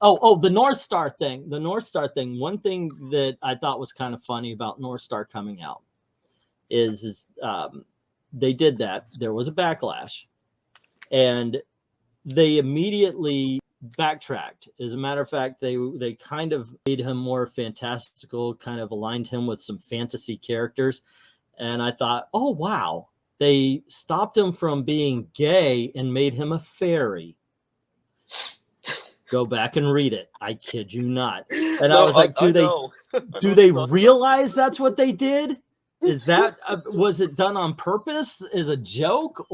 Oh, the Northstar thing. The Northstar thing. One thing that I thought was kind of funny about Northstar coming out is they did that. There was a backlash, and they immediately backtracked. As a matter of fact, they kind of made him more fantastical, kind of aligned him with some fantasy characters. And I thought, oh, wow. They stopped him from being gay and made him a fairy. Go back and read it. I kid you not. And no, I was like, do they realize that's what they did? Is that, was it done on purpose as a joke?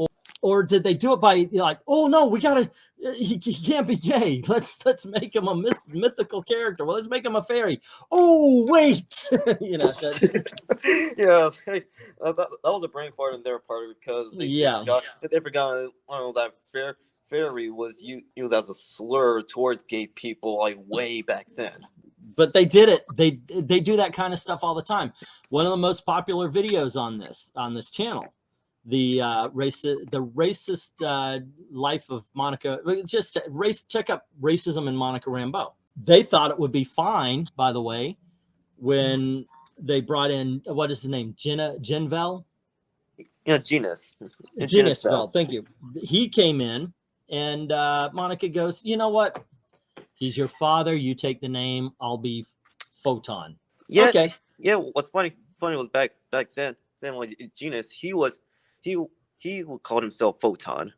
Or did they do it by like, oh no, we gotta, he can't be gay. Let's make him a mythical character. Well, let's make him a fairy. Oh wait, you know. Yeah, that was a brain fart on their part because they forgot that fairy was used as a slur towards gay people like way back then. But they did it. They do that kind of stuff all the time. One of the most popular videos on this channel. The racist life of Monica. Just check up racism in Monica Rambeau. They thought it would be fine, by the way, when they brought in, what is his name, Genvel? Yeah, Genus Vel. Thank you. He came in, and Monica goes, you know what? He's your father. You take the name. I'll be Photon. Yeah. Okay. Yeah. What's funny was back then like Genus, he called himself Photon.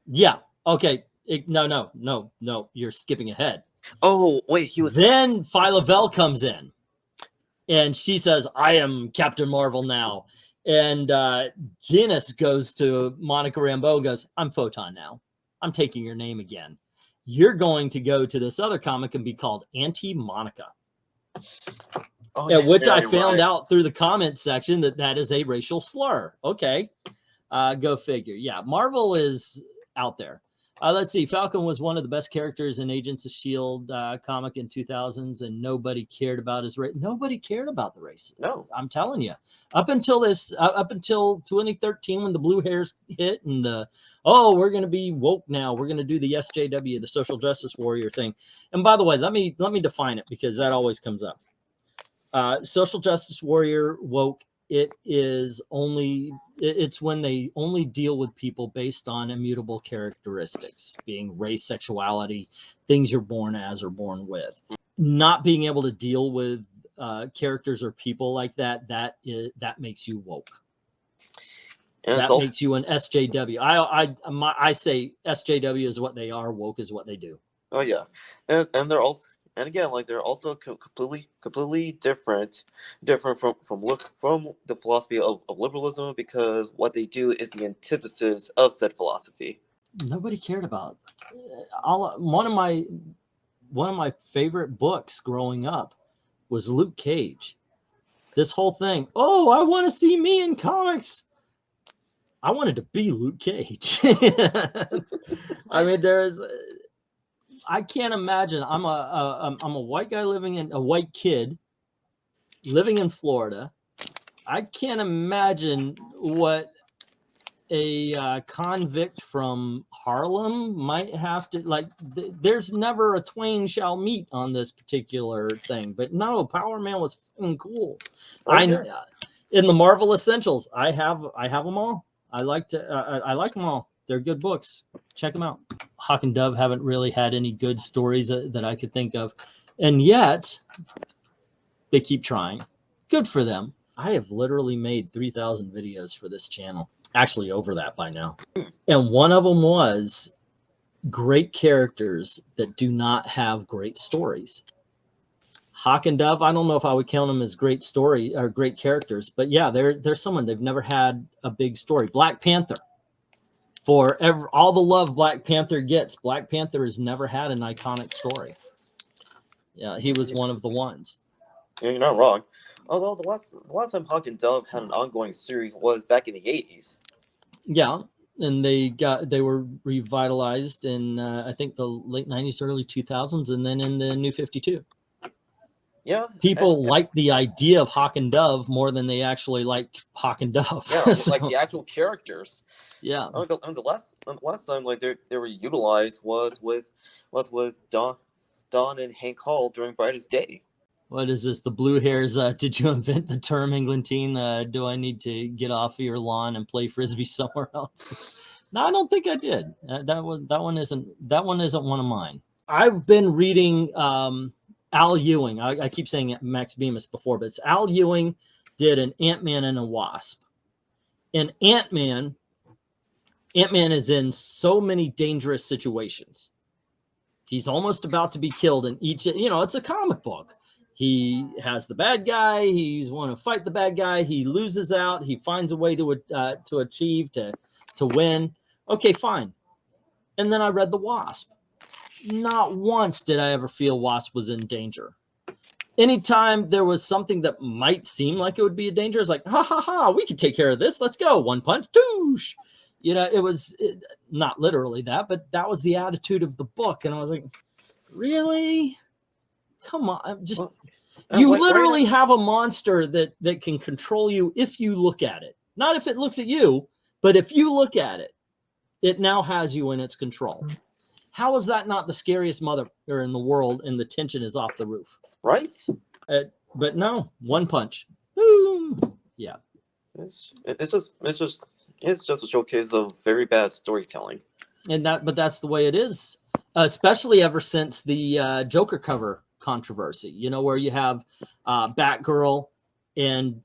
Yeah. Okay. No. You're skipping ahead. Oh, wait. He was. Then Phyla-Vell comes in, and she says, "I am Captain Marvel now." And Genus goes to Monica Rambeau and goes, "I'm Photon now. I'm taking your name again. You're going to go to this other comic and be called Anti-Monica." Which I found out through the comment section that is a racial slur. Okay. Go figure. Yeah, Marvel is out there. Let's see. Falcon was one of the best characters in Agents of S.H.I.E.L.D. Comic in 2000s, and nobody cared about his race. Nobody cared about the race. No. I'm telling you. Up until 2013 when the blue hairs hit and we're going to be woke now. We're going to do the SJW, the social justice warrior thing. And by the way, let me define it because that always comes up. Social justice warrior woke. It's when they only deal with people based on immutable characteristics, being race, sexuality, things you're born as or born with. Not being able to deal with characters or people like that makes you woke. And that makes you an SJW. I say SJW is what they are, woke is what they do. Oh yeah, and they're also. And again, like they're also completely different from the philosophy of liberalism, because what they do is the antithesis of said philosophy. Nobody cared about it. One of my favorite books growing up was Luke Cage. This whole thing. Oh, I want to see me in comics. I wanted to be Luke Cage. I mean, I can't imagine. I'm a white guy a white kid living in Florida. I can't imagine what a convict from Harlem might have to like. There's never a twain shall meet on this particular thing, but no, Power Man was fucking cool. In the Marvel Essentials, I have them all. I like them all. They're good books. Check them out. Hawk and Dove haven't really had any good stories that I could think of. And yet, they keep trying. Good for them. I have literally made 3,000 videos for this channel. Actually, over that by now. And one of them was great characters that do not have great stories. Hawk and Dove, I don't know if I would count them as great story or great characters. But yeah, they're someone. They've never had a big story. Black Panther. For all the love Black Panther gets, Black Panther has never had an iconic story. Yeah, he was one of the ones. Yeah, you're not wrong. Although the last time Hawk and Dove had an ongoing series was back in the 80s. Yeah, and they were revitalized in I think the late 90s, early 2000s, and then in the New 52. Yeah, people like the idea of Hawk and Dove more than they actually like Hawk and Dove. Yeah, so, like the actual characters. Yeah. The last time like they were utilized was with Don Don and Hank Hall during Brightest Day. What is this? The blue hairs? Did you invent the term, Englentine? Do I need to get off of your lawn and play frisbee somewhere else? No, I don't think I did. That one isn't one of mine. I've been reading Al Ewing. I keep saying Max Bemis before, but it's Al Ewing did an Ant-Man and a Wasp. And Ant-Man is in so many dangerous situations. He's almost about to be killed in each, it's a comic book. He has the bad guy. He's want to fight the bad guy. He loses out. He finds a way to achieve, to win. Okay, fine. And then I read the Wasp. Not once did I ever feel Wasp was in danger. Anytime there was something that might seem like it would be a danger, it's like, ha, ha, ha, we could take care of this. Let's go. One punch, doosh. It was not literally that, but that was the attitude of the book. And I was like, really? Come on. Just you literally have a monster that can control you if you look at it. Not if it looks at you, but if you look at it, it now has you in its control. How is that not the scariest mother in the world, and the tension is off the roof? Right? But no, one punch. Boom. Yeah. It's just a showcase of very bad storytelling. But that's the way it is, especially ever since the Joker cover controversy, where you have Batgirl and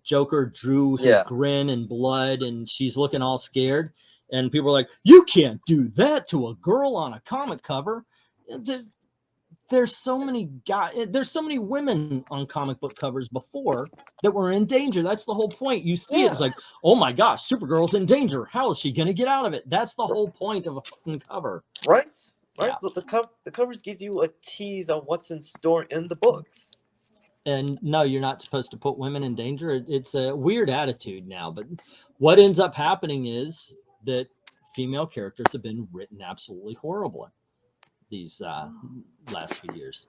Joker drew his grin and blood, and she's looking all scared. And people are like, you can't do that to a girl on a comic cover. There's so many women on comic book covers before that were in danger. That's the whole point. You see it's like, oh my gosh, Supergirl's in danger. How is she going to get out of it? That's the whole point of a fucking cover. Right? Yeah. The covers give you a tease on what's in store in the books. And no, you're not supposed to put women in danger. It's a weird attitude now. But what ends up happening is that female characters have been written absolutely horribly these last few years.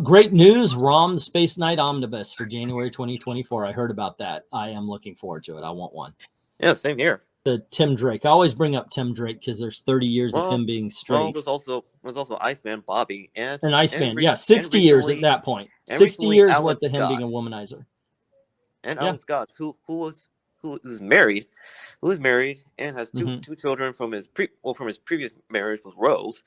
Great news, ROM, the Space Knight Omnibus for January 2024. I heard about that. I am looking forward to it. I want one. Yeah, same here. The Tim Drake. I always bring up Tim Drake because there's 30 years of him being straight. Well, there's also Iceman Bobby and Iceman. 60 years at that point. 60 years with him being a womanizer. And Alan Scott, who's married and has two children from his previous marriage with Rose,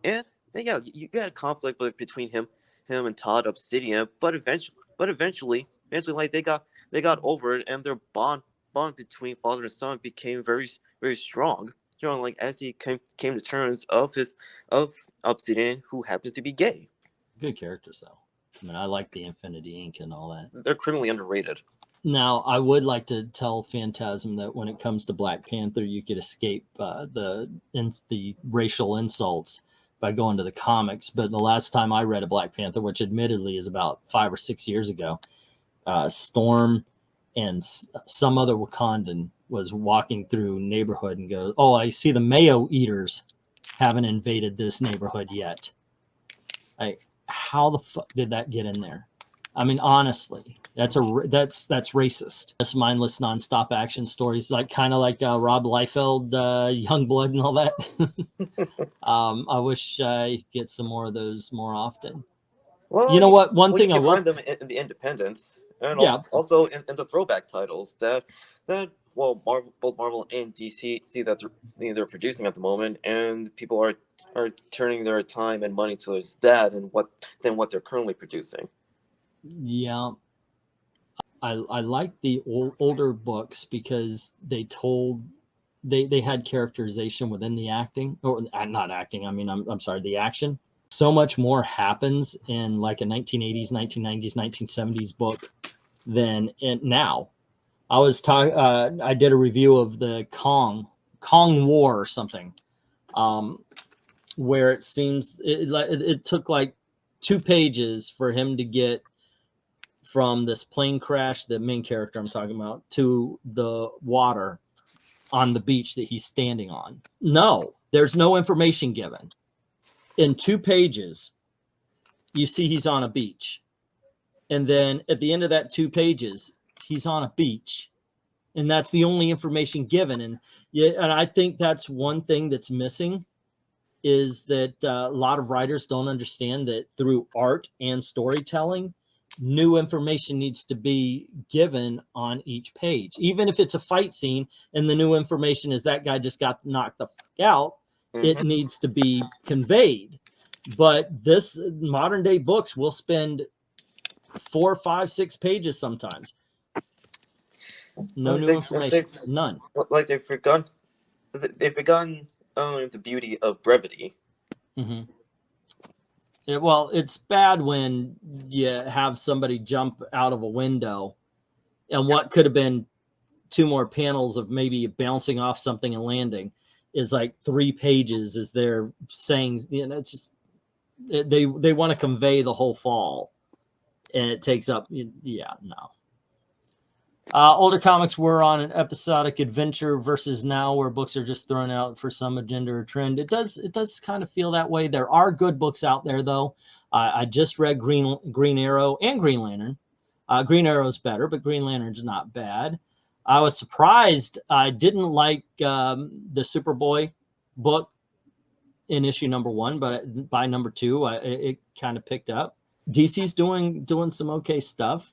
and you got a conflict between him and Todd Obsidian, but eventually like they got over it, and their bond between father and son became very, very strong. Like as he came to terms of Obsidian, who happens to be gay. Good characters though. I mean, I like the Infinity Inc. and all that. They're criminally underrated. Now, I would like to tell Phantasm that when it comes to Black Panther, you could escape the racial insults by going to the comics. But the last time I read a Black Panther, which admittedly is about 5 or 6 years ago, Storm and some other Wakandan was walking through neighborhood and goes, "Oh, I see the Mayo Eaters haven't invaded this neighborhood yet." How the fuck did that get in there? I mean, honestly, that's racist. That's mindless, nonstop action stories, kind of like Rob Liefeld, Youngblood, and all that. I wish I could get some more of those more often. Well, you know what? One thing I find them in the Independents, and also in the throwback titles that both Marvel and DC see that they're producing at the moment, and people are turning their time and money towards that and what they're currently producing. Yeah, I like the older books because they had characterization within the acting, or not acting. I mean, I'm sorry, the action. So much more happens in like a 1980s, 1990s, 1970s book than now. I did a review of the Kong War or something, where it seems it took like 2 pages for him to get from this plane crash, the main character I'm talking about, to the water on the beach that he's standing on. No, there's no information given. In 2 pages, you see he's on a beach. And then at the end of that 2 pages, he's on a beach. And that's the only information given. And I think that's one thing that's missing is that a lot of writers don't understand that through art and storytelling, new information needs to be given on each page. Even if it's a fight scene and the new information is that guy just got knocked the fuck out, it needs to be conveyed. But this modern day books will spend 4, 5, 6 pages sometimes. No new information, none. Like they've forgotten the beauty of brevity. Well, it's bad when you have somebody jump out of a window and what could have been 2 more panels of maybe bouncing off something and landing is like 3 pages as they're saying, you know, it's just, they want to convey the whole fall and it takes up, yeah, no. Older comics were on an episodic adventure versus now where books are just thrown out for some agenda or trend. It does kind of feel that way. There are good books out there though. I just read Green Arrow and Green Lantern. Green Arrow's better, but Green Lantern's not bad. I was surprised. I didn't like the Superboy book in issue number 1, but by number 2, it kind of picked up. DC's doing some okay stuff.